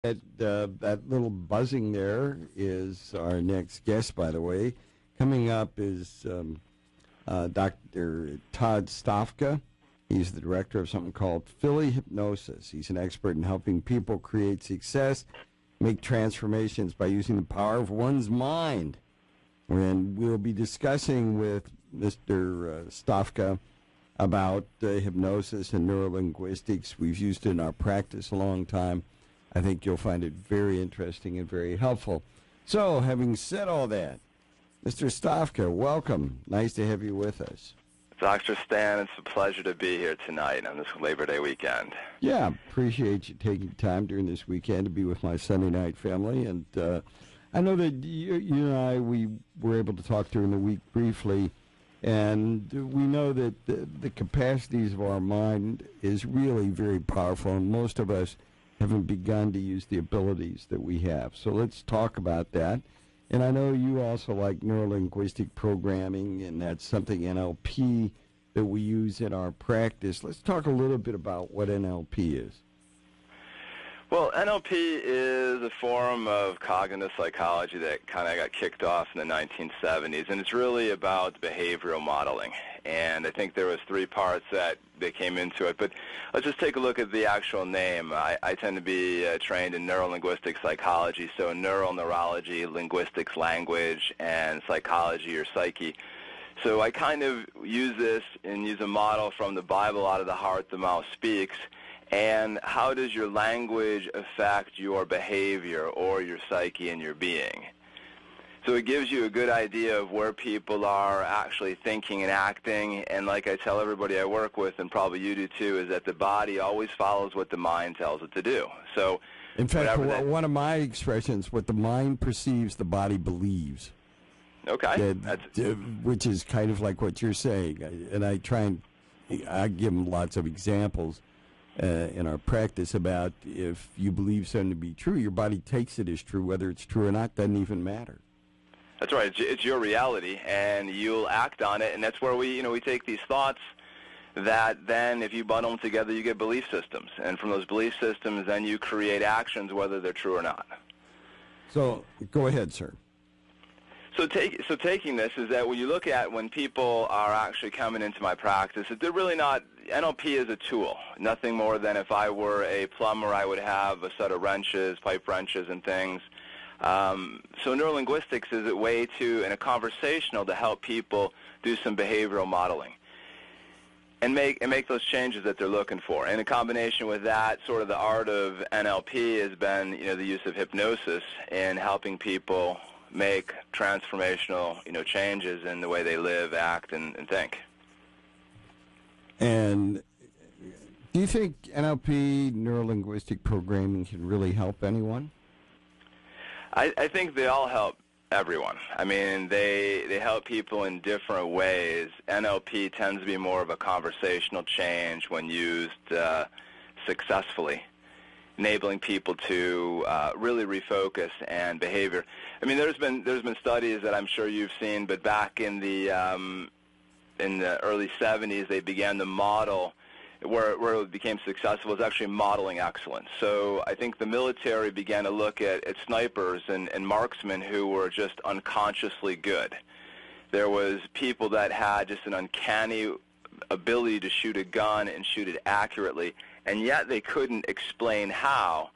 That little buzzing there is our next guest, by the way. Coming up is Dr. Todd Stofka. He's the director of something called Hpnosis. He's an expert in helping people create success, make transformations by using the power of one's mind. And we'll be discussing with Mr. Stofka about hypnosis and neurolinguistics. We've used it in our practice a long time. I think you'll find it very interesting and very helpful. So, having said all that, Mr. Stofka, welcome. Nice to have you with us. Dr. Stan, it's a pleasure to be here tonight on this Labor Day weekend. Yeah, appreciate you taking time during this weekend to be with my Sunday night family. And I know that you and I, we were able to talk during the week briefly, and we know that the capacities of our mind is really very powerful, and most of us haven't begun to use the abilities that we have. So let's talk about that. And I know you also like neurolinguistic programming, and that's something NLP that we use in our practice. Let's talk a little bit about what NLP is. Well, NLP is a form of cognitive psychology that kind of got kicked off in the 1970s, and it's really about behavioral modeling. And I think there was three parts that came into it. But let's just take a look at the actual name. I tend to be trained in neurolinguistic psychology, so neural, neurology, linguistics, language, and psychology or psyche. So I kind of use this and use a model from the Bible, out of the heart the mouth speaks. And how does your language affect your behavior or your psyche and your being? So it gives you a good idea of where people are actually thinking and acting. And like I tell everybody I work with, and probably you do too, is that the body always follows what the mind tells it to do. So, in fact, one of my expressions, what the mind perceives, the body believes. Okay. Which is kind of like what you're saying. And I give them lots of examples in our practice about if you believe something to be true, your body takes it as true. Whether it's true or not doesn't even matter. That's right. It's your reality, and you'll act on it. And that's where we take these thoughts that then, if you bundle them together, you get belief systems. And from those belief systems, then you create actions, whether they're true or not. So go ahead, sir. So taking this is that when you look at when people are actually coming into my practice, they're really not, NLP is a tool, nothing more than if I were a plumber, I would have a set of wrenches, pipe wrenches and things. So neurolinguistics is a way to, in a conversational, to help people do some behavioral modeling and make those changes that they're looking for. And in combination with that, sort of the art of NLP has been, the use of hypnosis in helping people make transformational, changes in the way they live, act, and think. And do you think NLP, neurolinguistic programming, can really help anyone? I think they all help everyone. I mean, they help people in different ways. NLP tends to be more of a conversational change when used successfully, enabling people to really refocus and behavior. I mean, there's been studies that I'm sure you've seen, but back in the early 70s, they began to model where it became successful was actually modeling excellence. So I think the military began to look at snipers and marksmen who were just unconsciously good. There was people that had just an uncanny ability to shoot a gun and shoot it accurately, and yet they couldn't explain how.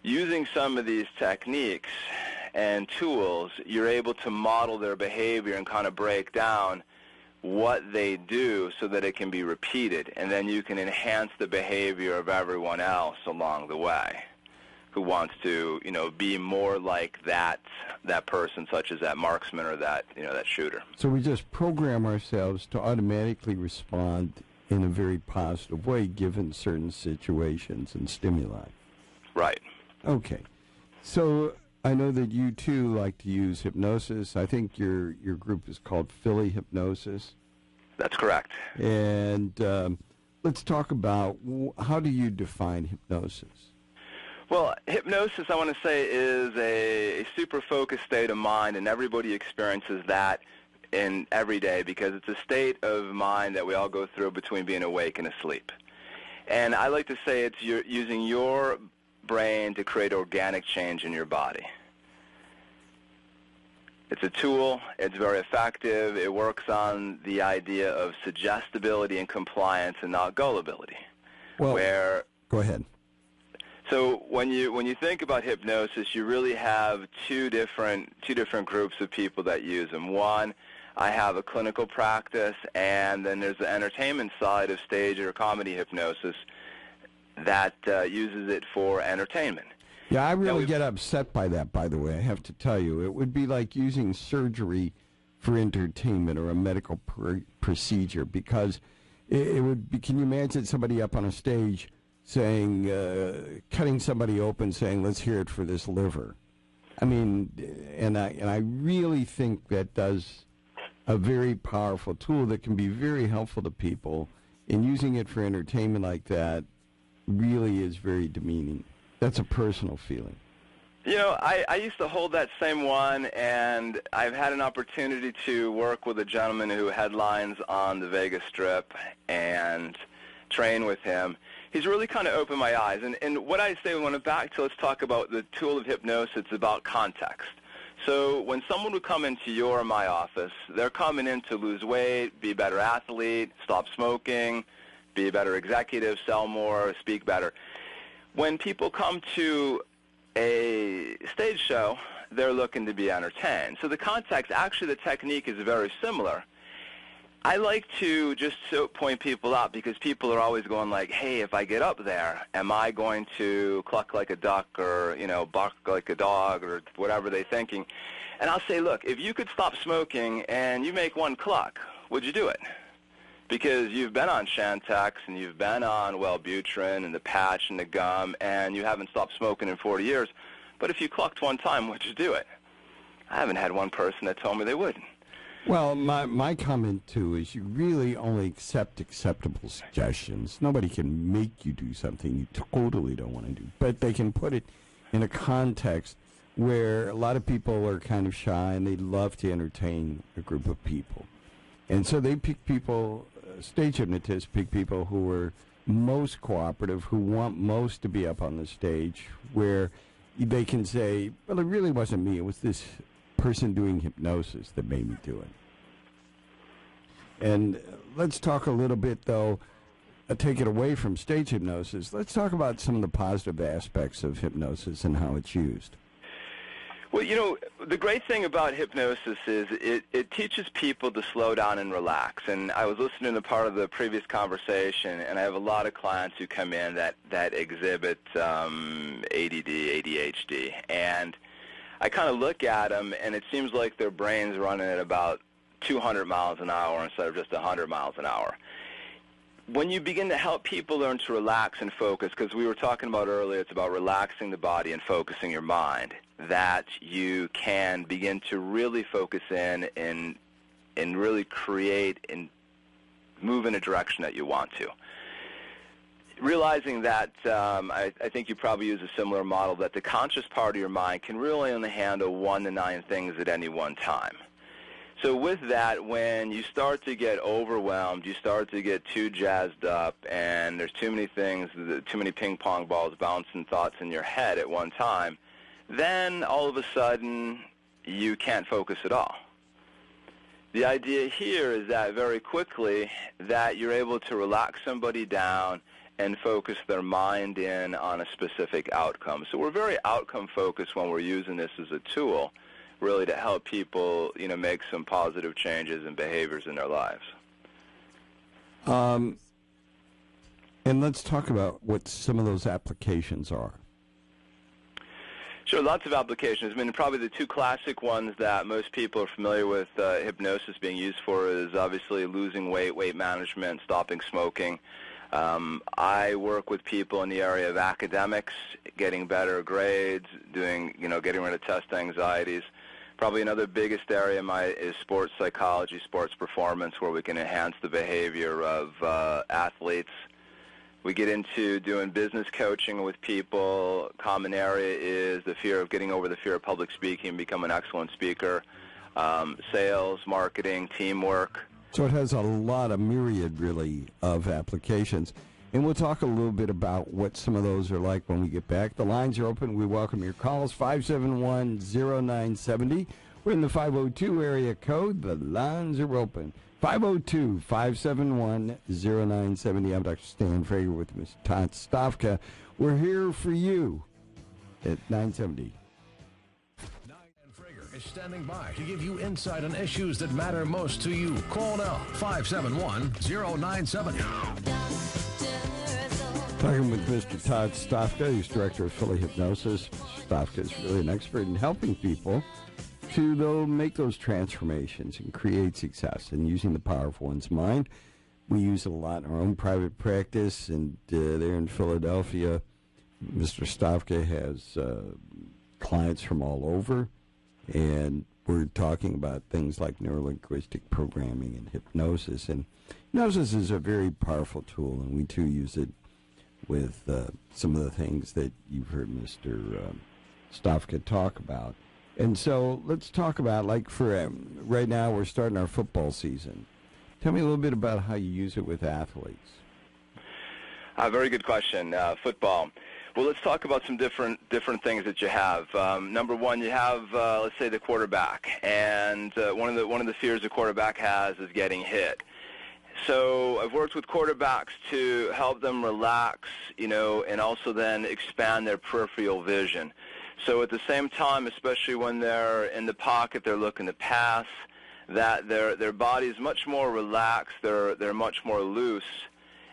Using some of these techniques and tools, you're able to model their behavior and kind of break down what they do so that it can be repeated, and then you can enhance the behavior of everyone else along the way who wants to, be more like that person, such as that marksman or that shooter. So we just program ourselves to automatically respond in a very positive way given certain situations and stimuli. Right. Okay. So I know that you, too, like to use hypnosis. I think your group is called Hpnosis. That's correct. And let's talk about how do you define hypnosis? Well, hypnosis, I want to say, is a super focused state of mind, and everybody experiences that in every day because it's a state of mind that we all go through between being awake and asleep. And I like to say it's using your brain to create organic change in your body. It's a tool. It's very effective. It works on the idea of suggestibility and compliance and not gullibility. Well, go ahead. So when you think about hypnosis, you really have two different groups of people that use them. One, I have a clinical practice, and then there's the entertainment side of stage or comedy hypnosis that uses it for entertainment. Yeah, I really get upset by that, by the way, I have to tell you. It would be like using surgery for entertainment or a medical procedure, because it would be, can you imagine somebody up on a stage saying, cutting somebody open, saying, let's hear it for this liver? I mean, and I really think that does a very powerful tool that can be very helpful to people, and using it for entertainment like that really is very demeaning. That's a personal feeling. You know, I used to hold that same one, and I've had an opportunity to work with a gentleman who headlines on the Vegas Strip and train with him. He's really kind of opened my eyes. And what I say when I'm back to, let's talk about the tool of hypnosis, it's about context. So when someone would come into your or my office, they're coming in to lose weight, be a better athlete, stop smoking, be a better executive, sell more, speak better. When people come to a stage show, they're looking to be entertained. So the context, actually the technique is very similar. I like to just point people out, because people are always going like, hey, if I get up there, am I going to cluck like a duck or, you know, bark like a dog or whatever they're thinking? And I'll say, look, if you could stop smoking and you make one cluck, would you do it? Because you've been on Chantix and you've been on Wellbutrin and the patch and the gum, and you haven't stopped smoking in 40 years. But if you clucked one time, would you do it? I haven't had one person that told me they wouldn't. Well, my comment, too, is you really only accept acceptable suggestions. Nobody can make you do something you totally don't want to do. But they can put it in a context where a lot of people are kind of shy and they love to entertain a group of people. And so they pick people, stage hypnotists pick people who are most cooperative, who want most to be up on the stage, where they can say, well, it really wasn't me. It was this person doing hypnosis that made me do it. And let's talk a little bit, though, take it away from stage hypnosis. Let's talk about some of the positive aspects of hypnosis and how it's used. Well, you know, the great thing about hypnosis is it teaches people to slow down and relax. And I was listening to part of the previous conversation, and I have a lot of clients who come in that exhibit ADD, ADHD. And I kind of look at them, and it seems like their brain's running at about 200 miles an hour instead of just 100 miles an hour. When you begin to help people learn to relax and focus, because we were talking about earlier, it's about relaxing the body and focusing your mind, that you can begin to really focus in and really create and move in a direction that you want to. Realizing that, I think you probably use a similar model, that the conscious part of your mind can really only handle 1 to 9 things at any one time. So with that, when you start to get overwhelmed, you start to get too jazzed up, and there's too many things, too many ping pong balls bouncing thoughts in your head at one time, then all of a sudden you can't focus at all. The idea here is that very quickly that you're able to relax somebody down and focus their mind in on a specific outcome. So we're very outcome focused when we're using this as a tool, really to help people, you know, make some positive changes and behaviors in their lives. And let's talk about what some of those applications are. Sure, lots of applications. I mean, probably the two classic ones that most people are familiar with hypnosis being used for is obviously losing weight, weight management, stopping smoking. I work with people in the area of academics, getting better grades, getting rid of test anxieties. Probably another biggest area is sports psychology, sports performance, where we can enhance the behavior of athletes. We get into doing business coaching with people. Common area is the fear of getting over the fear of public speaking, become an excellent speaker. Sales, marketing, teamwork. So it has a lot of myriad, really, of applications. And we'll talk a little bit about what some of those are like when we get back. The lines are open. We welcome your calls, 571-0970. We're in the 502 area code. The lines are open. 502-571-0970. I'm Dr. Stan Frager with Mr. Todd Stofka. We're here for you at 970. Frager is standing by to give you insight on issues that matter most to you. Call now, 571-0970. Talking with Mr. Todd Stofka, who's director of Philly Hpnosis. Mr. Stofka is really an expert in helping people to make those transformations and create success and using the power of one's mind. We use it a lot in our own private practice, and there in Philadelphia, Mr. Stofka has clients from all over, and we're talking about things like neurolinguistic programming and hypnosis. And hypnosis is a very powerful tool, and we too use it with some of the things that you've heard Mr. Stofka talk about. And so let's talk about, like, for right now we're starting our football season. Tell me a little bit about how you use it with athletes. Very good question. Football. Well, let's talk about some different things that you have. Number one, you have, let's say, the quarterback, and one of the fears the quarterback has is getting hit. So I've worked with quarterbacks to help them relax, and also then expand their peripheral vision. So at the same time, especially when they're in the pocket, they're looking to pass, that their body is much more relaxed, they're much more loose,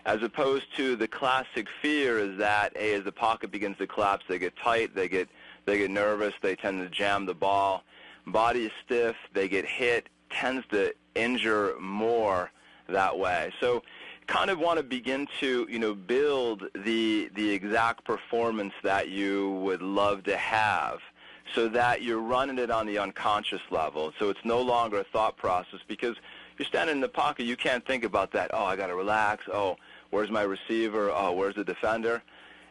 as opposed to the classic fear is that as the pocket begins to collapse, they get tight, they get nervous, they tend to jam the ball, body is stiff, they get hit, tends to injure more that way. So kind of want to begin to build the exact performance that you would love to have, so that you're running it on the unconscious level. So it's no longer a thought process, because you're standing in the pocket, you can't think about that. Oh, I got to relax. Oh, where's my receiver? Oh, where's the defender?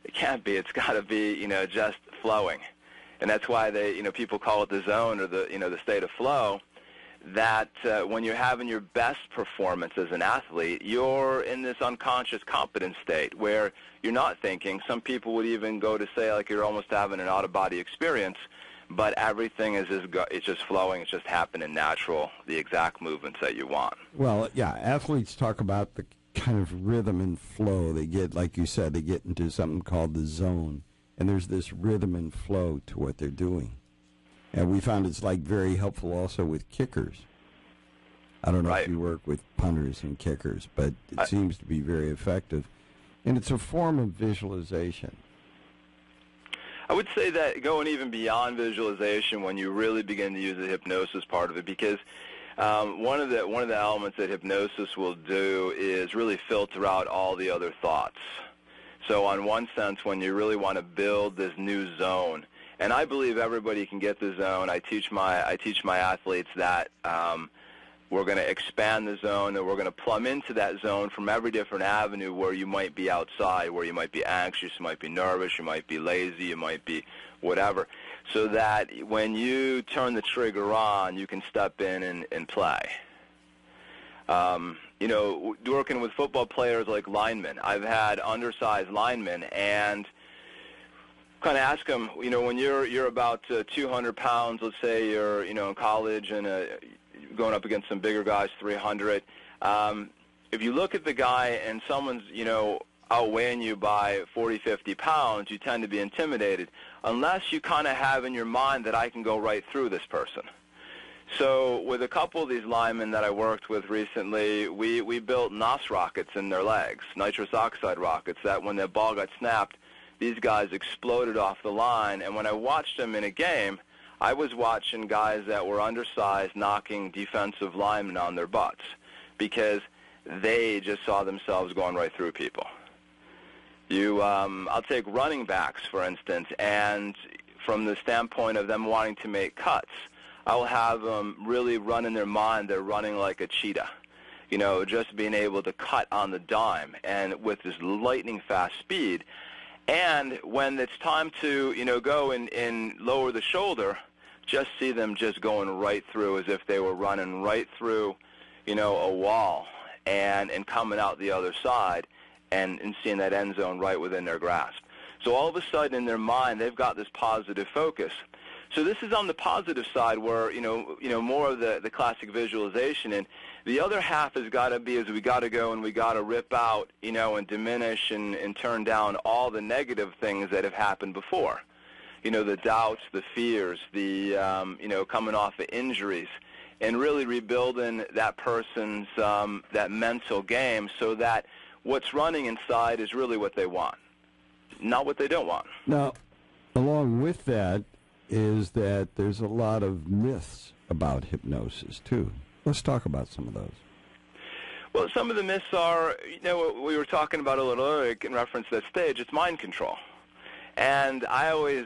It can't be. It's got to be just flowing, and that's why people call it the zone, or the state of flow. That when you're having your best performance as an athlete, you're in this unconscious competent state where you're not thinking. Some people would even go to say like you're almost having an out-of-body experience, but everything is it's just flowing, it's just happening natural, the exact movements that you want. Well, yeah, athletes talk about the kind of rhythm and flow. They get, like you said, they get into something called the zone, and there's this rhythm and flow to what they're doing. And we found it's very helpful also with kickers. I don't know if you work with punters and kickers, but it seems to be very effective. And it's a form of visualization. I would say that going even beyond visualization when you really begin to use the hypnosis part of it, because one of the elements that hypnosis will do is really filter out all the other thoughts. So on one sense, when you really want to build this new zone, and I believe everybody can get the zone. I teach my athletes that we're going to expand the zone, and we're going to plumb into that zone from every different avenue where you might be outside, where you might be anxious, you might be nervous, you might be lazy, you might be whatever, so that when you turn the trigger on, you can step in and play. Working with football players like linemen, I've had undersized linemen, and kind of ask them, when you're about 200 pounds, let's say you're, in college and going up against some bigger guys, 300. If you look at the guy and someone's, outweighing you by 40, 50 pounds, you tend to be intimidated, unless you kind of have in your mind that I can go right through this person. So with a couple of these linemen that I worked with recently, we built NOS rockets in their legs, nitrous oxide rockets, that when the ball got snapped, these guys exploded off the line. And when I watched them in a game, I was watching guys that were undersized knocking defensive linemen on their butts, because they just saw themselves going right through people. I'll take running backs, for instance, and from the standpoint of them wanting to make cuts, I'll have them really run in their mind they're running like a cheetah, just being able to cut on the dime and with this lightning fast speed. And when it's time to, go and lower the shoulder, just see them just going right through as if they were running right through, a wall and coming out the other side. and seeing that end zone right within their grasp. So all of a sudden in their mind, they've got this positive focus. So this is on the positive side where, more of the classic visualization. And the other half has got to be is we got to go and we got to rip out, and diminish and turn down all the negative things that have happened before. The doubts, the fears, the, coming off of injuries, and really rebuilding that person's, that mental game so that what's running inside is really what they want, not what they don't want. Now, along with that is that there's a lot of myths about hypnosis, too. Let's talk about some of those. Well, some of the myths are, what we were talking about a little earlier in reference to that stage, it's mind control. And I always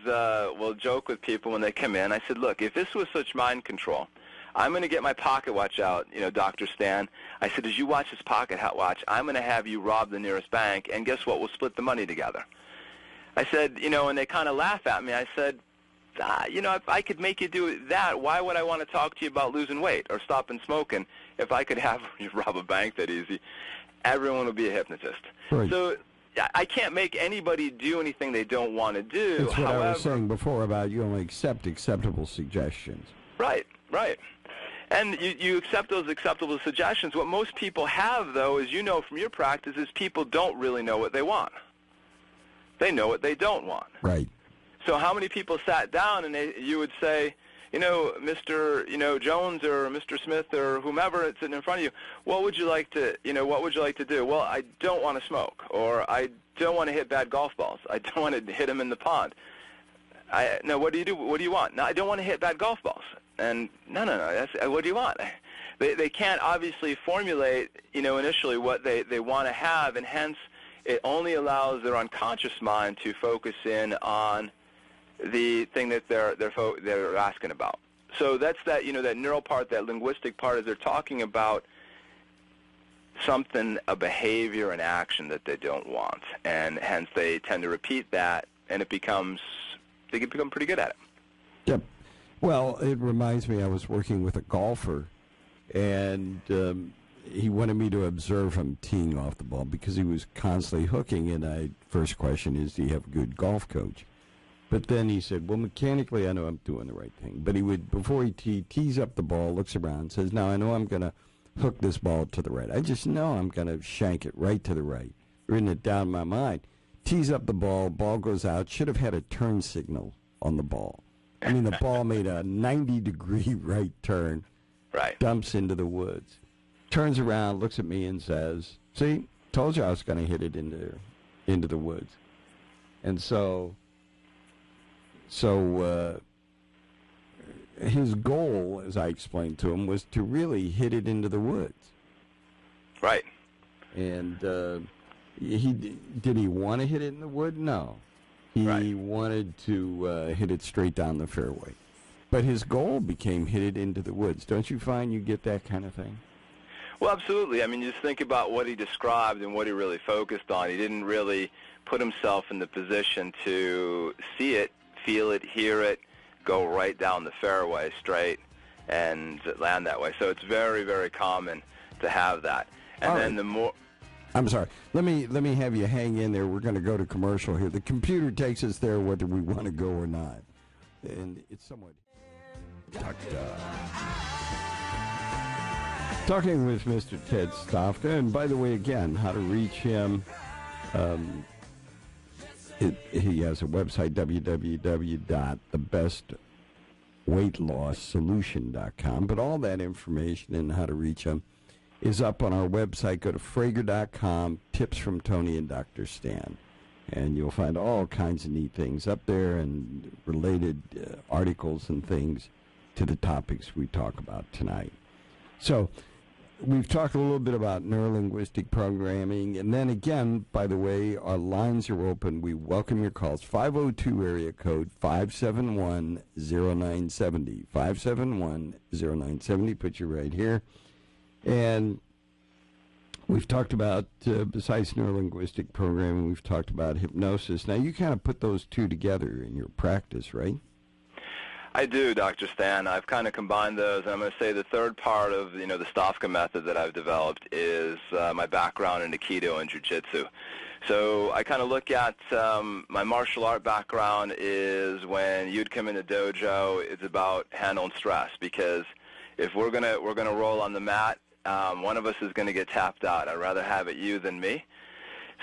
will joke with people when they come in. I said, look, if this was such mind control, I'm going to get my pocket watch out, Dr. Stan. I said, as you watch this pocket watch, I'm going to have you rob the nearest bank, and guess what? We'll split the money together. I said, and they kind of laugh at me. I said, if I could make you do that, why would I want to talk to you about losing weight or stopping smoking if I could have you rob a bank that easy? Everyone would be a hypnotist. Right. So I can't make anybody do anything they don't want to do. That's what I was saying before about you only accept acceptable suggestions. Right. And you accept those acceptable suggestions. What most people have, though, as you know from your practice, is people don't really know what they want. They know what they don't want. Right. So how many people sat down and you would say, Mr. Jones or Mr. Smith or whomever is sitting in front of you, what would you like to do? Well, I don't want to smoke, or I don't want to hit bad golf balls. I don't want to hit them in the pond. No, what do you do? What do you want? No, I don't want to hit bad golf balls. And no, what do you want? They can't obviously formulate, initially what they want to have, and hence it only allows their unconscious mind to focus in on the thing that they're asking about. So that's that, that neural part, that linguistic part, is they're talking about something, a behavior, an action that they don't want, and hence they tend to repeat that, and they become pretty good at it. Yep. Well, it reminds me, I was working with a golfer, and he wanted me to observe him teeing off the ball because he was constantly hooking, and first question is, do you have a good golf coach? But then he said, well, mechanically, I know I'm doing the right thing. But he would, before he tees up the ball, looks around, says, now I know I'm going to hook this ball to the right. I just know I'm going to shank it right to the right. Written it down in my mind. Tees up the ball goes out. Should have had a turn signal on the ball. I mean, the ball made a 90-degree right turn. Right. Dumps into the woods. Turns around, looks at me and says, see, told you I was going to hit it into the woods. And so his goal, as I explained to him, was to really hit it into the woods. Right. And did he want to hit it in the wood? No. He wanted to hit it straight down the fairway. But his goal became hit it into the woods. Don't you find you get that kind of thing? Well, absolutely. I mean, just think about what he described and what he really focused on. He didn't really put himself in the position to see it, feel it, hear it, go right down the fairway straight and land that way. So it's very, very common to have that. And then the more... I'm sorry. Let me have you hang in there. We're going to go to commercial here. The computer takes us there whether we want to go or not. And it's somewhat... Talking with Mr. Ted Stofka. And by the way, again, how to reach him... he has a website, www.thebestweightlosssolution.com. But all that information and how to reach him is up on our website. Go to Frager.com, tips from Tony and Dr. Stan. And you'll find all kinds of neat things up there and related articles and things to the topics we talk about tonight. So we've talked a little bit about neurolinguistic programming. And then again, by the way, our lines are open. We welcome your calls. 502 area code 571-0970. 571-0970. Put you right here. And we've talked about, besides neurolinguistic programming, we've talked about hypnosis. Now, you kind of put those two together in your practice, right? I do, Dr. Stan. I've kind of combined those, and I'm going to say the third part of the Stofka method that I've developed is my background in Aikido and Jiu-Jitsu. So I kind of look at my martial art background is when you'd come in the dojo, it's about handling stress, because if we're gonna roll on the mat, one of us is going to get tapped out. I'd rather have it you than me.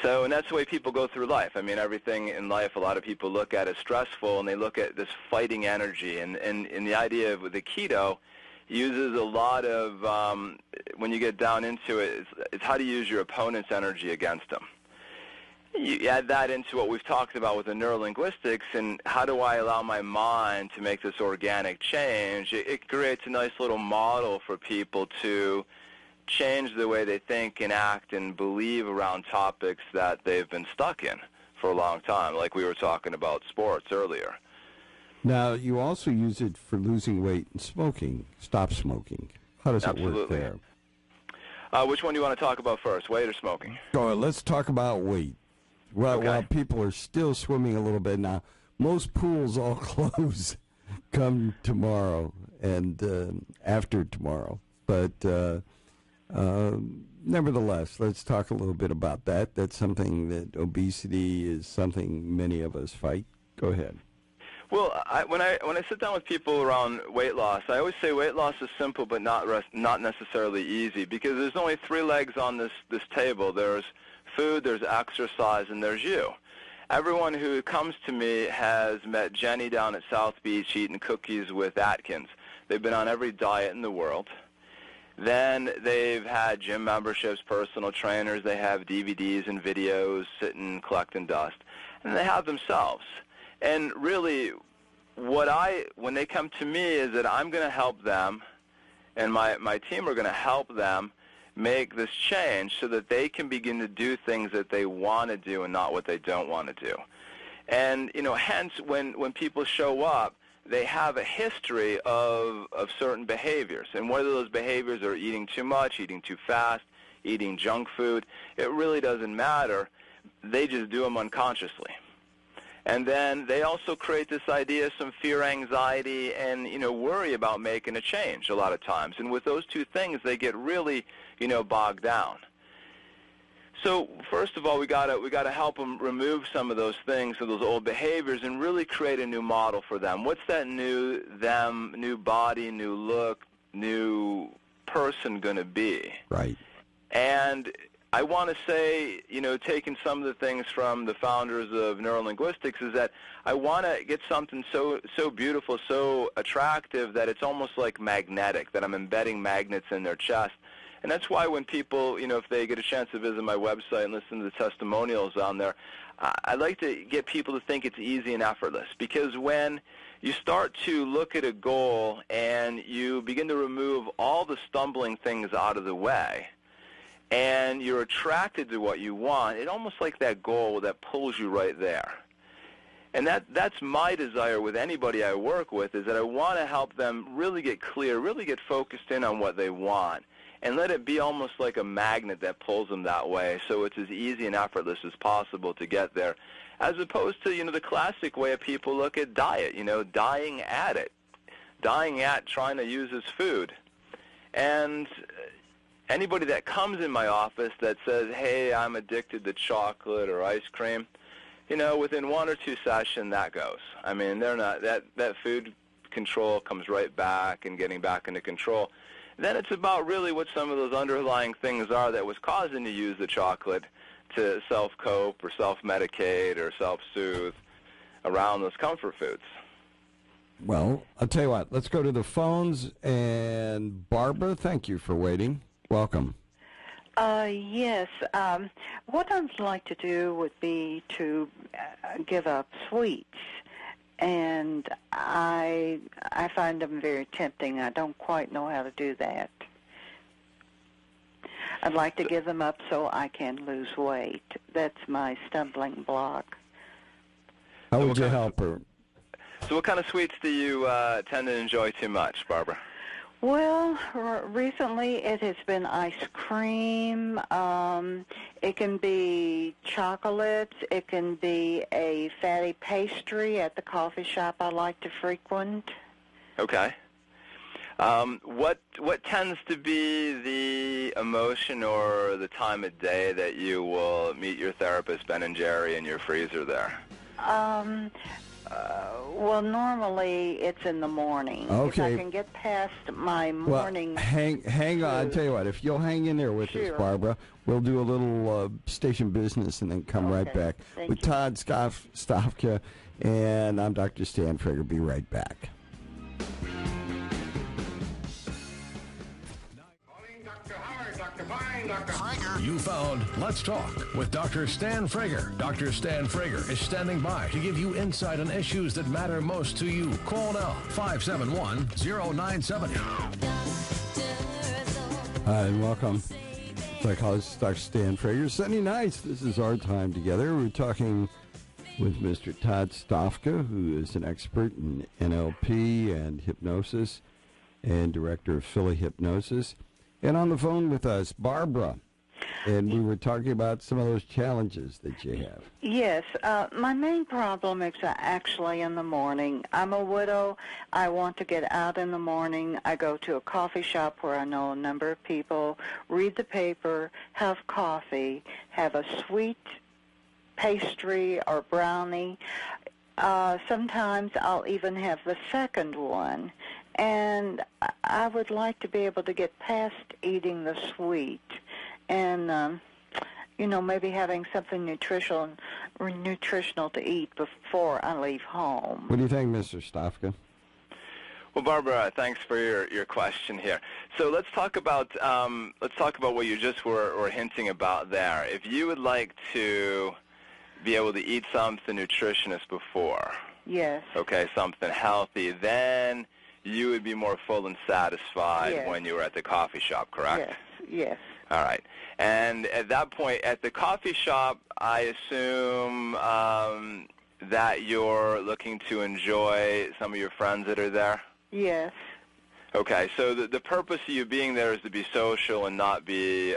So, and that's the way people go through life. I mean, everything in life, a lot of people look at as stressful, and they look at this fighting energy. And the idea of the Aikido uses a lot of, when you get down into it, it's how to use your opponent's energy against them. You add that into what we've talked about with the neurolinguistics, and how do I allow my mind to make this organic change? It creates a nice little model for people to change the way they think and act and believe around topics that they've been stuck in for a long time, like we were talking about sports earlier. Now, you also use it for losing weight and smoking. Stop smoking. How does Absolutely. it work there? Which one do you want to talk about first, weight or smoking? Let's talk about weight. Well, Okay. While people are still swimming a little bit now, most pools all close come tomorrow and after tomorrow. But nevertheless, let's talk a little bit about that. That's something that obesity is something many of us fight. Go ahead. Well, when I sit down with people around weight loss, I always say weight loss is simple but not necessarily easy, because there's only three legs on this table. There's food, there's exercise, and there's you. Everyone who comes to me has met Jenny down at South Beach eating cookies with Atkins. They've been on every diet in the world. Then they've had gym memberships, personal trainers. They have DVDs and videos sitting collecting dust. And they have themselves. And really, when they come to me is that I'm going to help them, and my team are going to help them make this change so that they can begin to do things that they want to do and not what they don't want to do. And, hence, when people show up, they have a history of certain behaviors. And whether those behaviors are eating too much, eating too fast, eating junk food, it really doesn't matter. They just do them unconsciously. And then they also create this idea of some fear, anxiety, and, worry about making a change a lot of times. And with those two things, they get really, bogged down. So first of all, we gotta help them remove some of those things, so those old behaviors, and really create a new model for them. What's that new body, new look, new person going to be? Right. And I want to say, taking some of the things from the founders of neurolinguistics, is that I want to get something so beautiful, so attractive that it's almost like magnetic, that I'm embedding magnets in their chest. And that's why when people, if they get a chance to visit my website and listen to the testimonials on there, I like to get people to think it's easy and effortless. Because when you start to look at a goal and you begin to remove all the stumbling things out of the way, and you're attracted to what you want, it's almost like that goal that pulls you right there. And that's my desire with anybody I work with, is that I want to help them really get clear, really get focused in on what they want, and let it be almost like a magnet that pulls them that way, so it's as easy and effortless as possible to get there, as opposed to, the classic way of people look at diet, dying at it, dying at trying to use as food. And anybody that comes in my office that says, hey, I'm addicted to chocolate or ice cream, within one or two sessions, that goes. I mean, they're not, that food control comes right back and getting back into control. Then it's about really what some of those underlying things are that was causing you to use the chocolate to self-cope or self-medicate or self-soothe around those comfort foods. Well, I'll tell you what. Let's go to the phones. And Barbara, thank you for waiting. Welcome. Yes. What I'd like to do would be to give up sweets. And I find them very tempting. I don't quite know how to do that. I'd like to give them up so I can lose weight. That's my stumbling block. How would you help her? So what kind of sweets do you tend to enjoy too much, Barbara? Well, recently it has been ice cream. It can be chocolates. It can be a fatty pastry at the coffee shop I like to frequent. Okay. What tends to be the emotion or the time of day that you will meet your therapist, Ben and Jerry, in your freezer there? Well, normally it's in the morning. Okay. If I can get past my morning. Well, hang on. I'll tell you what. If you'll hang in there with us, Barbara, we'll do a little station business and then come right back with Todd Stofka, and I'm Dr. Stan Frager. Be right back. You found Let's Talk with Dr. Stan Frager. Dr. Stan Frager is standing by to give you insight on issues that matter most to you. Call now, 571-0970. Hi, and welcome. Psychologist Dr. Stan Frager. Sunday nights, this is our time together. We're talking with Mr. Todd Stofka, who is an expert in NLP and hypnosis and director of Philly Hpnosis. And on the phone with us, Barbara. And we were talking about some of those challenges that you have. Yes. My main problem is actually in the morning. I'm a widow. I want to get out in the morning. I go to a coffee shop where I know a number of people, read the paper, have coffee, have a sweet pastry or brownie. Sometimes I'll even have the second one. And I would like to be able to get past eating the sweet and, maybe having something nutritional to eat before I leave home. What do you think, Mr. Stofka? Well, Barbara, thanks for your question here. So let's talk about what you just were hinting about there. If you would like to be able to eat something nutritious before, yes, okay, something healthy, then you would be more full and satisfied when you were at the coffee shop, correct? Yes. All right. And at that point, at the coffee shop, I assume that you're looking to enjoy some of your friends that are there? Yes. Okay. So the purpose of you being there is to be social and not be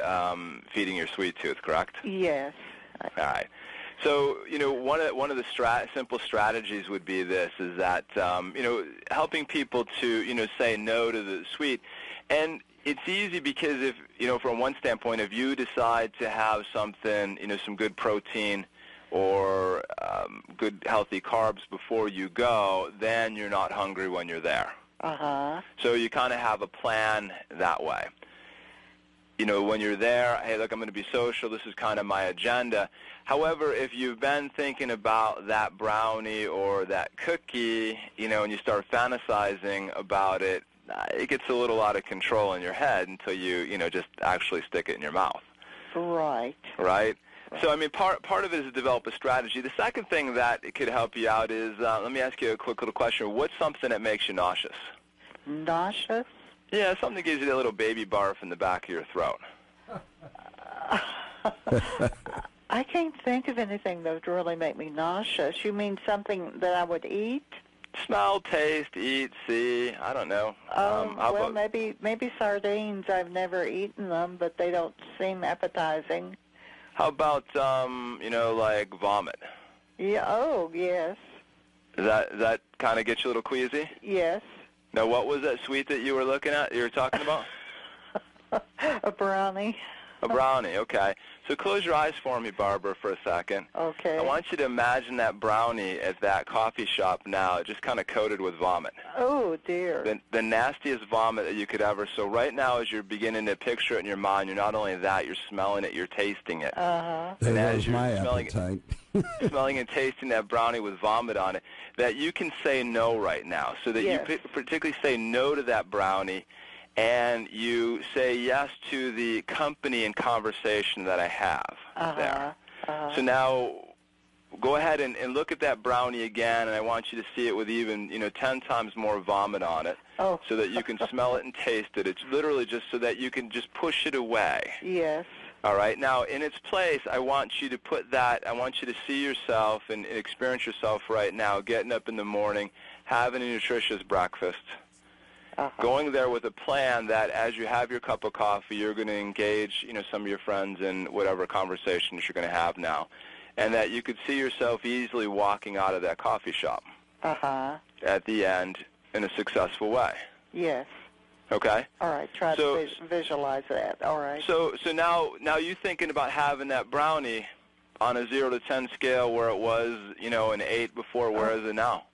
feeding your sweet tooth, correct? Yes. All right. So, one of the simple strategies would be this, is that, helping people to, say no to the sweet. And it's easy because if, from one standpoint, if you decide to have something, some good protein or good healthy carbs before you go, then you're not hungry when you're there. Uh-huh. So you kind of have a plan that way. When you're there, hey, look, I'm going to be social. This is kind of my agenda. However, if you've been thinking about that brownie or that cookie, and you start fantasizing about it, it gets a little out of control in your head until you, just actually stick it in your mouth. Right. Right? So, part of it is to develop a strategy. The second thing that it could help you out is, let me ask you a quick little question. What's something that makes you nauseous? Nauseous? Yeah, something that gives you that little baby barf in the back of your throat. I can't think of anything that would really make me nauseous. You mean something that I would eat? Smell, taste, eat, see. I don't know. Well, maybe sardines. I've never eaten them, but they don't seem appetizing. How about like vomit? Yeah. Oh, yes. Does that kind of get you a little queasy? Yes. Now, what was that sweet that you were talking about? A brownie. A brownie, okay. So close your eyes for me, Barbara, for a second. Okay. I want you to imagine that brownie at that coffee shop now, just kind of coated with vomit. Oh, dear. The nastiest vomit that you could ever. So right now, as you're beginning to picture it in your mind, you're not only that, you're smelling it, you're tasting it. Uh-huh. And as you're my appetite. smelling and tasting that brownie with vomit on it, that you can say no right now. So that you particularly say no to that brownie, and you say yes to the company and conversation that I have there. So now go ahead and look at that brownie again, and I want you to see it with even 10 times more vomit on it, so that you can smell it and taste it. It's literally just so that you can just push it away. Yes. All right. Now, in its place, I want you to put that, I want you to see yourself and experience yourself right now, getting up in the morning, having a nutritious breakfast, going there with a plan that as you have your cup of coffee, you're going to engage, some of your friends in whatever conversations you're going to have now, and that you could see yourself easily walking out of that coffee shop at the end, in a successful way. Yes. Okay? All right, try to visualize that. All right. So now you thinking about having that brownie on a 0 to 10 scale where it was, an 8 before, where is it now?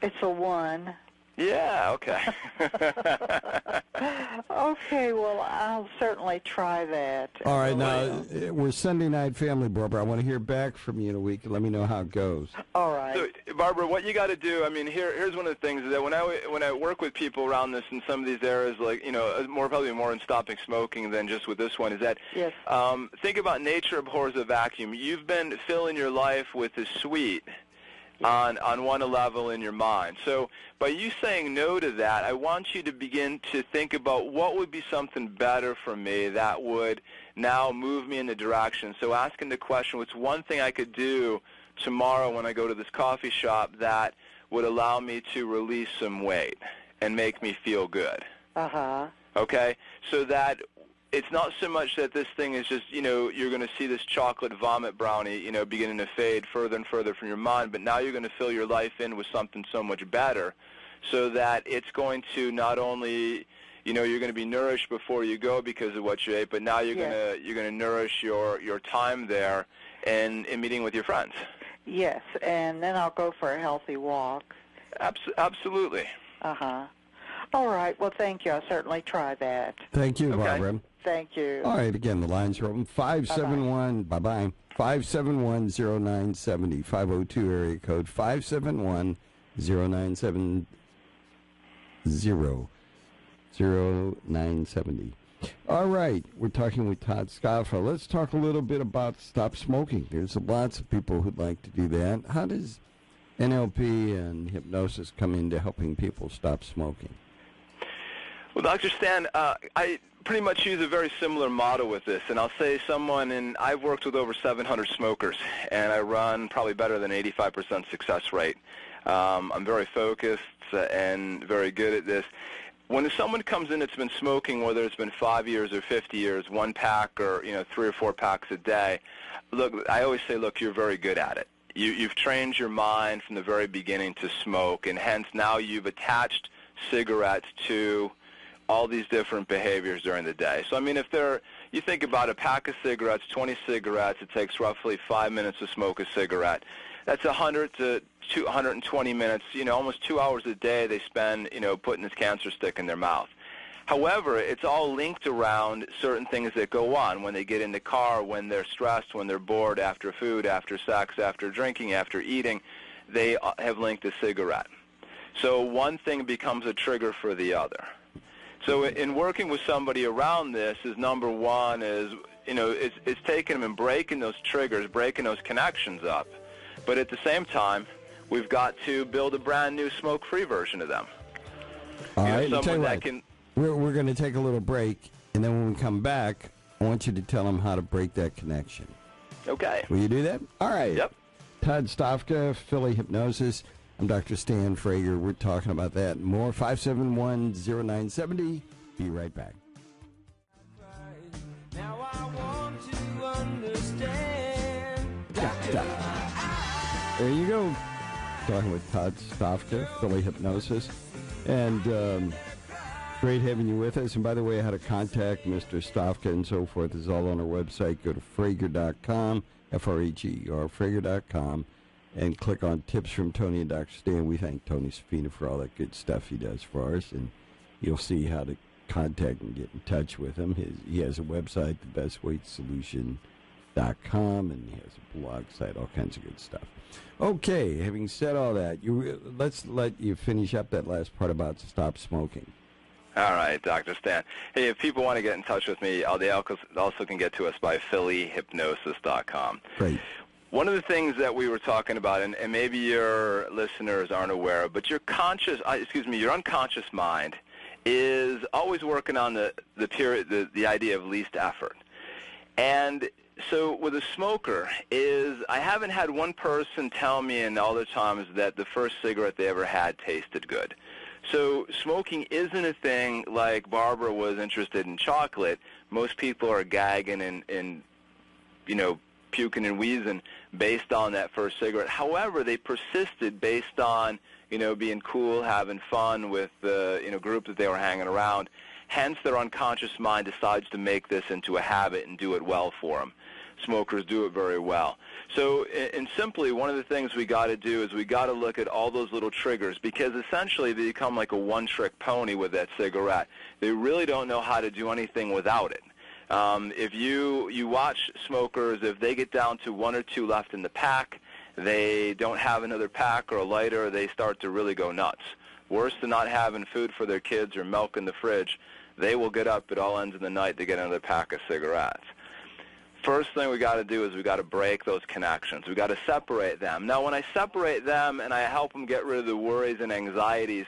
It's a 1. Yeah, okay. Okay, well, I'll certainly try that. All right, now, we're Sunday Night Family, Barbara. I want to hear back from you in a week. Let me know how it goes. All right. So, Barbara, what you got to do, here's one of the things is that when I work with people around this in some of these areas, like, probably more in stopping smoking than just with this one, is that yes. Think about nature abhors a vacuum. You've been filling your life with the sweet. On one level in your mind. So by you saying no to that, I want you to begin to think about what would be something better for me that would now move me in the direction. So asking the question, what's one thing I could do tomorrow when I go to this coffee shop that would allow me to release some weight and make me feel good? Uh-huh. Okay? So that it's not so much that this thing is just, you're going to see this chocolate vomit brownie, beginning to fade further and further from your mind, but now you're going to fill your life in with something so much better so that it's going to not only, you're going to be nourished before you go because of what you ate, but now you're yes. going to nourish your time there and in meeting with your friends. Yes, and then I'll go for a healthy walk. Absolutely. Uh-huh. All right. Well, thank you. I'll certainly try that. Thank you, okay. Barbara. Thank you. All right, again, the lines are open. 571, bye-bye. 571-0970, 502 area code, 571-0970, 0970. All right, we're talking with Todd Stofka. Let's talk a little bit about stop smoking. There's lots of people who'd like to do that. How does NLP and hypnosis come into helping people stop smoking? Well, Dr. Stan, I pretty much use a very similar model with this, and I'll say I've worked with over 700 smokers, and I run probably better than 85% success rate. I'm very focused and very good at this. When someone comes in that's been smoking, whether it's been 5 years or 50 years, 1 pack or 3 or 4 packs a day, I always say, you're very good at it. You've trained your mind from the very beginning to smoke, and hence now you've attached cigarettes to all these different behaviors during the day. So, if you think about a pack of cigarettes, 20 cigarettes, it takes roughly 5 minutes to smoke a cigarette. That's 100 to 120 minutes, almost 2 hours a day they spend, putting this cancer stick in their mouth. However, it's all linked around certain things that go on when they get in the car, when they're stressed, when they're bored, after food, after sex, after drinking, after eating. They have linked a cigarette. So one thing becomes a trigger for the other. So in working with somebody around this is number one is, it's taking them and breaking those triggers, breaking those connections up. But at the same time, we've got to build a brand new smoke-free version of them. All right, someone that can... We're going to take a little break, and then when we come back, I want you to tell them how to break that connection. Okay. Will you do that? All right. Yep. Todd Stofka, Philly Hpnosis. I'm Dr. Stan Frager. We're talking about that and more. 571-0970. Be right back. Now I want to understand. There you go. Talking with Todd Stofka, Philly Hpnosis. And great having you with us. And by the way, how to contact Mr. Stofka and so forth is all on our website. Go to Frager.com, F-R-E-G-E-R, Frager.com, and click on Tips from Tony and Dr. Stan. We thank Tony Safina for all that good stuff he does for us. And you'll see how to contact and get in touch with him. He has a website, thebestweightsolution.com, and he has a blog site, all kinds of good stuff. Okay, having said all that, let's let you finish up that last part about stop smoking. All right, Dr. Stan. Hey, if people want to get in touch with me, they also can get to us by phillyhpnosis.com. Great. One of the things that we were talking about, and maybe your listeners aren't aware of, but your unconscious mind is always working on the idea of least effort. And so with a smoker I haven't had one person tell me in all the times that the first cigarette they ever had tasted good. So smoking isn't a thing like Barbara was interested in chocolate. Most people are gagging and puking and wheezing based on that first cigarette. However, they persisted based on being cool, having fun with the, group that they were hanging around. Hence, their unconscious mind decides to make this into a habit and do it well for them. Smokers do it very well. So, and simply, one of the things we got to do is we got to look at all those little triggers, because essentially they become like a one-trick pony with that cigarette. They really don't know how to do anything without it. If you watch smokers, if they get down to one or two left in the pack, they don't have another pack or a lighter, they start to really go nuts. Worse than not having food for their kids or milk in the fridge, they will get up at all ends of the night to get another pack of cigarettes. First thing we got to do is we got to break those connections. We got to separate them. Now, when I separate them and I help them get rid of the worries and anxieties,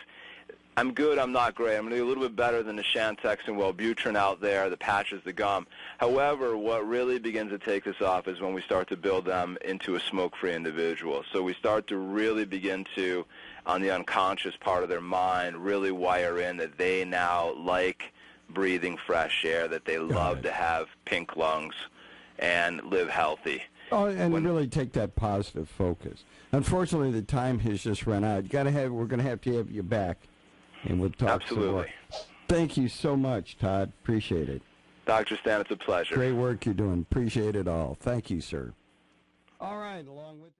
I'm good, I'm not great. I'm going to do a little bit better than the Chantix and Wellbutrin out there, the patches, the gum. However, what really begins to take this off is when we start to build them into a smoke-free individual. So we start to really begin to, on the unconscious part of their mind, really wire in that they now like breathing fresh air, that they love to have pink lungs and live healthy. Oh, and really take that positive focus. Unfortunately, the time has just run out. We're going to have you back, and we'll talk Absolutely. some more. Thank you so much, Todd. Appreciate it. Dr. Stan, it's a pleasure. Great work you're doing. Appreciate it all. Thank you, sir. All right, along with